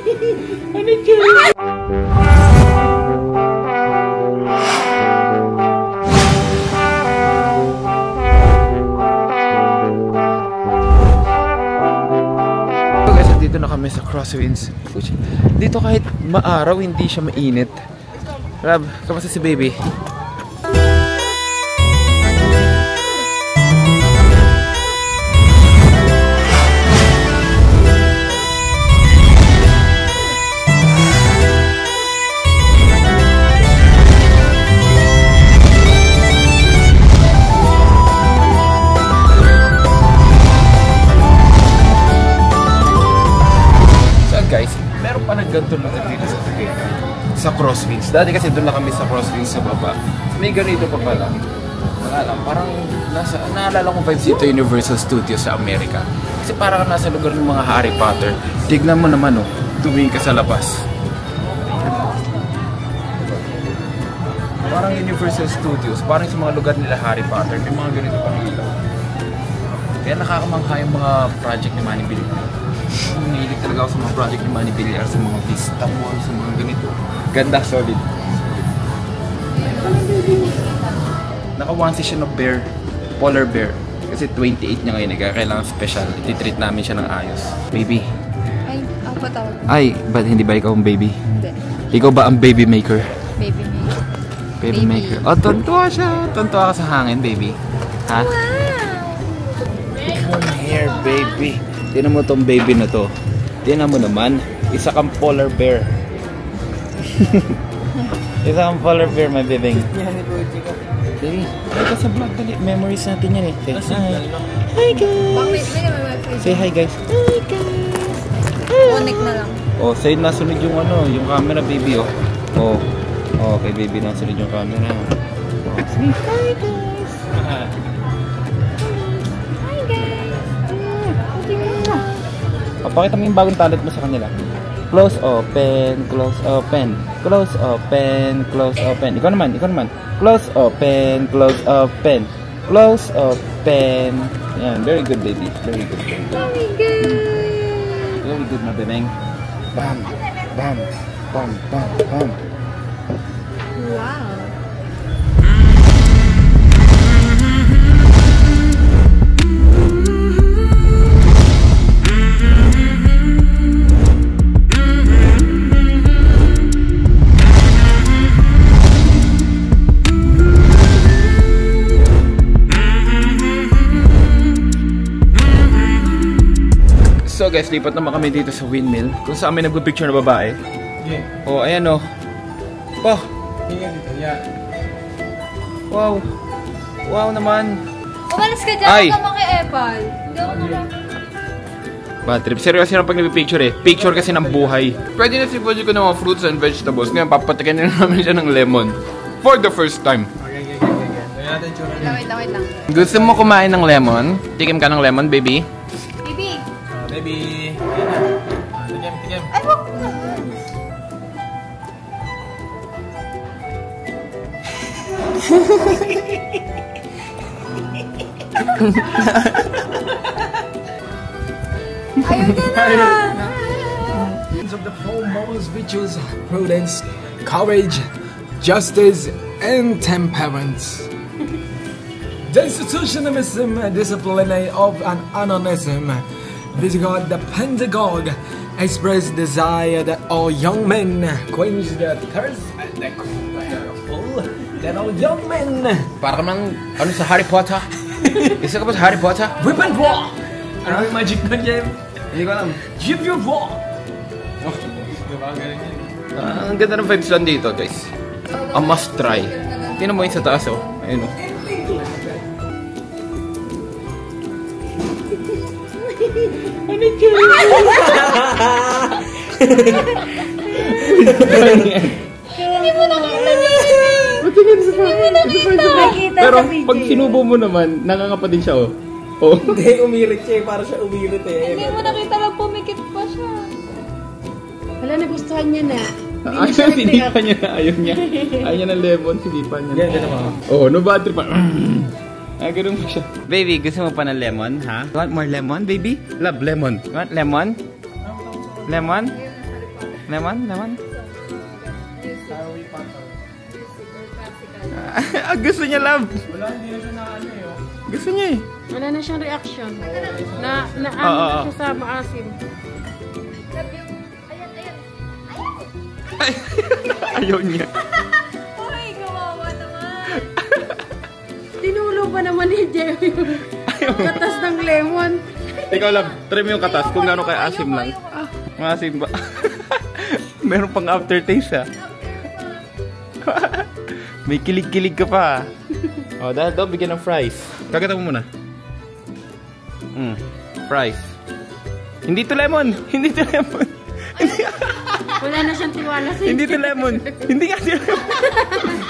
Ano yun? Dito na kami sa Crosswinds. Dito kahit maaraw, hindi siya mainit. Rab, kamusta si baby? Guys, meron pa ganito na dito sa Crosswinds. Dati kasi doon na kami sa Crosswinds sa baba. May ganito pa pala. Parang naalala kong vibes dito Universal Studios sa Amerika. Kasi parang nasa lugar ng mga Harry Potter. Tignan mo naman oh, tumingin ka sa labas. Parang Universal Studios, parang sa mga lugar nila Harry Potter, may mga ganito pang ilaw. Kaya nakakamangha yung mga project ni Manny Villar. Mahilig talaga ako sa mga project ni Manny Villar, sa mga Vista Mall, sa mga ganito. Ganda, solid. Naka-onesie siya ng bear, polar bear. Kasi 28 niya ngayon, kailangan special. Ititreat namin siya ng ayos. Baby. Ay, ako pa tawag. Ay, ba't hindi ba ikaw ang baby? Hindi. Ikaw ba ang baby maker? Baby maker. Baby maker. Oh, tuntua siya. Tuntua ka sa hangin, baby. Ha? Wow! Come here, baby. Tingnan mo tong baby na to. Tingnan mo naman. Isa kang polar bear. Isa kang polar bear, my baby. Baby, ay ka sa vlog dali. Memories natin yan eh. Hi. Hi guys. Say hi guys. Hi guys. Connect na lang. Oh, say nasunod yung ano, yung camera, baby oh. Oh. Oh, kay baby nasunod yung camera. Oh, say hi guys. Pakita mo yung bagong talent mo sa kanila. Close, open, close, open. Close, open, close, open. Ikaw naman, ikaw naman. Close, open, close, open. Close, open. Yan, very good baby. Very good, very good. Very good. Very good, my bebeng. Bam, bam, bam, bam, bam. Wow. So guys, lipat naman kami dito sa windmill kung saan may nagpipicture na babae. Yeah. Oh, ayan oh. Oh. Wow. Wow naman. Umalis ka dyan, Ay. huwag ka maki-epal. Hindi ako naman. Bad trip. Seryoso na pag nagpipicture eh. Picture kasi ng buhay. Pwede na sipodyo ko ng mga fruits and vegetables. Ngayon, papatikin na namin siya ng lemon. For the first time. Okay. Wait lang. Gusto mo kumain ng lemon? Tikim ka ng lemon, baby? Baby. Baby. Tikim. Ay, wag na. Ayaw niya na. Of the four moral virtues: prudence, courage, justice, and temperance. The institutionalism, discipline of an anonism, visited the Pentagon, expressed desire that all young men quench their thirst and the careful that all young men. Para ka mang, ano sa Harry Potter? Isa ka ba sa Harry Potter? Whip and walk. Ano yung magic na Jem? Hindi ko alam. Give your walk. Ang ganda ng vibes lang dito, guys. A must try. Tingnan mo yun sa taas, oh. Ayun, oh. Ano yun? Hindi mo nakita niya. Pero pag sinubo mo naman, nangangapa din siya, oh. Oh. Hindi, umirit siya eh. Para siya umirit eh. Hindi mo nakita lang, pumikit pa siya. Wala, nagustuhan niya na. Ayaw, sinipan niya na. Ayaw niya. Ayaw niya ng lemon, sinipan niya. Yan, ganun ako. Oh, no bad trip pa. Ganun mo siya. Baby, gusto mo pa ng lemon, ha? Want more lemon, baby? Love lemon. Want lemon? Lemon? Lemon? Gusto niya, love. Wala, hindi na siya na ano eh. Gusto niya eh. Wala na siyang reaction. Na ano na siya sa maasim. Ayaw niya. Uy, kawawa naman. Tinulo pa naman ni Jeff yung katas ng lemon. Ikaw, love, try mo yung katas kung gano'n kaya asim lang. Maasim ba? Meron pang aftertaste ah. May kilig-kilig ka pa. Oh, dahil daw bigyan ng fries. Kagata mo muna. Fries. Hindi to lemon. Wala na siyang tiwala sa Hindi to lemon. Hindi nga to lemon.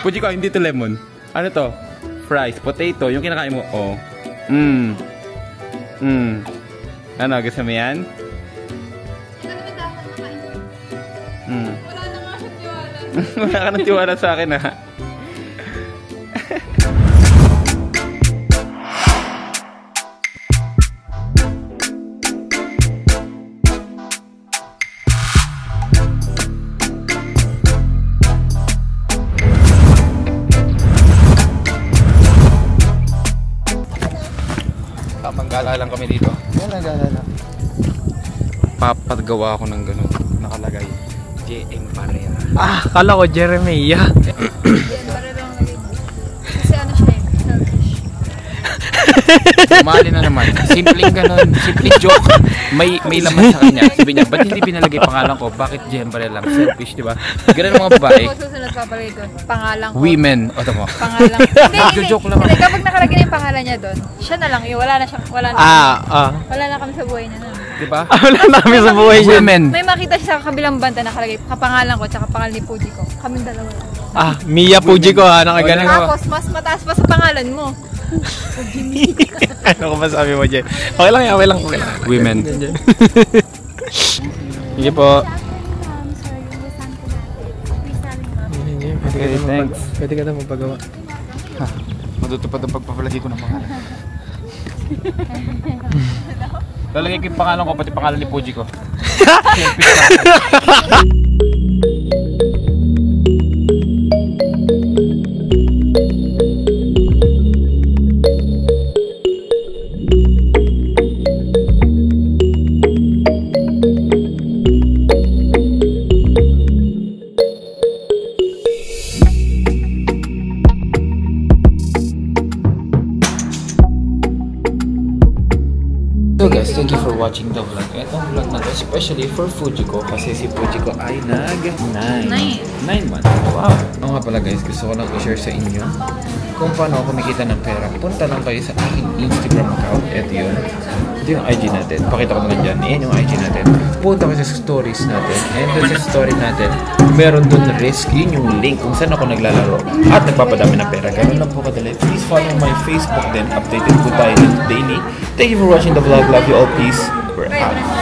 Puji ko, hindi to lemon. Ano to? Fries, potato, yung kinakain mo. Oh. Ano, gusto mo yan? Ito naman dapat nakain. Wala na nga siyang tiwala. Wala ka ng tiwala sa akin ha. Tamang gala lang kami dito. Wala gala lang. Papagawa ako ng ganun. Nakalagay. JM Parera. Kala ko Jeremiah. Yan, para lang naging. Kasi ano siya eh, selfish. Umali na naman. Simpleng ganun. Simpleng joke. May laman sa kanya. Sabi niya, ba't hindi pinalagay pangalan ko? Bakit JM Parera lang? Selfish, di ba? Ganun mga babae. Ako susunod papalagay doon. Pangalan ko. Women. O tamo. Pangalan ko. Joke lang. Hindi, kapag nakalagay na yung pangalan niya doon, siya na lang yun. Wala na wala na kami sa buhay niya nun. Di ba? Wala na kami sa buhay niya. Women. May makita siya sa kabilang banda nakalagay kapangalan ko tsaka pangalan ni Puji ko. Kaming dalawa. Mia Puji ko ha, nakaganan ko. Tapos mas mataas pa sa pangalan mo. Ano ko masabi mo, Jen? Okay lang yan, okay lang. Women. Sige po. Okay, thanks. Pwede ka na magpagawa. Matutupad ang pagpapalagay ko ng pangalan. Lalagay ko yung pangalan ko, pati pangalan ni Puji ko. So guys, thank you for watching the vlog. Itong vlog na to, especially for Fujiko, kasi si Fujiko ay nine months. Wow! Oo nga pala guys, gusto ko lang i-share sa inyo kung paano ako kumikita ng pera. Punta lang kayo sa aking Instagram account. Ito yun. Ito yung IG natin. Pakita ko naman dyan. Ayan yung IG natin. Punta kayo sa stories natin. And doon sa story natin, meron doon risk. Yun yung link kung saan ako naglalaro at nagpapadami ng pera. Ganun lang po kadali. Please follow my Facebook din. Updated po tayo daily. Thank you for watching the vlog. Love you all. Peace. We're out.